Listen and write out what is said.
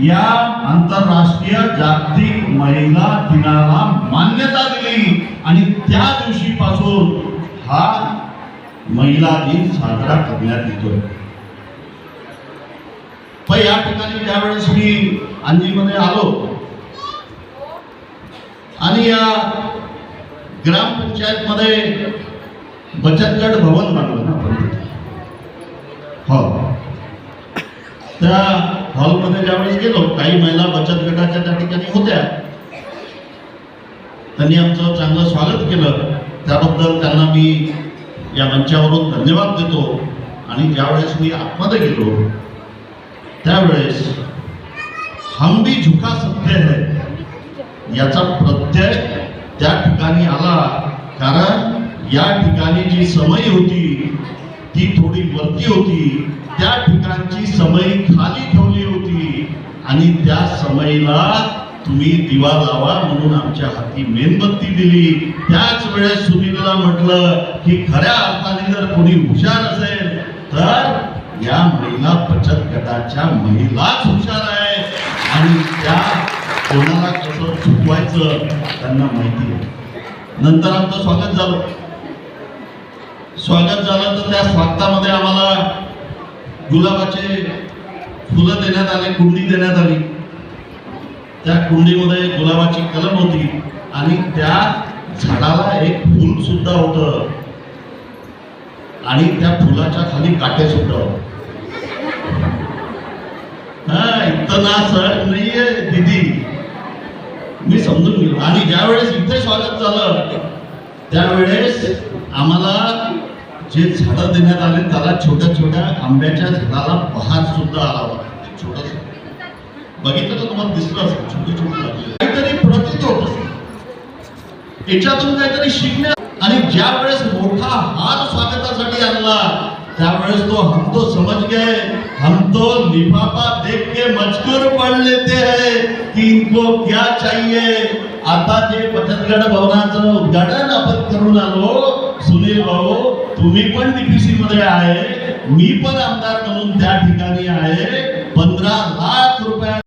या आंतरराष्ट्रीय जागतिक महिला दिनाला मान्यता दिली आणि त्या दिवशीपासून हा महिला दिन साजरा करण्यात येतो. पण या ठिकाणी ज्यावेळेस मी अंजीमध्ये आलो आणि या ग्रामपंचायत मध्ये बचत गट भवन बांधलं ना, हो, त्या हॉलमध्ये ज्यावेळेस गेलो, काही महिला बचत गटाच्या त्या ठिकाणी होत्या. त्यांनी आमचं चांगलं स्वागत केलं, त्याबद्दल त्यांना मी या मंचावरून धन्यवाद देतो. आणि ज्यावेळेस मी आतमध्ये गेलो त्यावेळेस हम भी झुका सकते हैं याचा प्रत्यय त्या ठिकाणी आला. कारण या ठिकाणी जी समई होती ती थोडी वरती होती, त्या ठिकाणची समई खाली ठेवली होती आणि त्या समईला तुम्ही दिवा लावा म्हणून आमच्या हाती मेणबत्ती दिली. त्याच वेळेस सुनीलला म्हटलं की खऱ्या अर्थाने जर कोणी हुशार असेल तर या महिला बचत गटाच्या महिलाच हुशार आहे आणि त्या कोणाला कसं चुकवायचं त्यांना माहिती आहे. नंतर आमचं स्वागत झालं तर त्या स्वागतामध्ये आम्हाला गुलाबाचे फुलं देण्यात आले, कुंडी देण्यात आली. त्या कुंडीमध्ये गुलाबाची कलम होती आणि त्या झाडाला एक फूल सुद्धा होतं आणि त्या फुलाच्या खाली काटे सुद्धा होते. इतना सर नाहीये दीदी, मी समजून गेलो. आणि ज्यावेळेस इथे स्वागत झालं त्यावेळेस आम्हाला जे झाडं देण्यात आले त्याला छोट्या छोट्या आंब्याच्या झाडाला बहार सुद्धा आला होता. छोटस बघितलं तर तुम्हाला दिसलं असेल, छोटे छोटे लागले, काहीतरी प्रतीत होत असेल, याच्यातून काहीतरी शिकण्या. आणि ज्या वेळेस मोठा हार स्वागतासाठी आणला त्यावेळेस तो हम तो समझ गए, हम तो लिफाफा देख के मजकूर पढ़ लेते हैं कि इनको क्या चाहिए. आता जे बचत गट भवनाचं उद्घाटन आपण करून आलो, सुनील भाऊ तुम्ही पण डीपीसी मध्ये आहे, मी पण आमदार म्हणून त्या ठिकाणी आहे. 15 लाख रुपया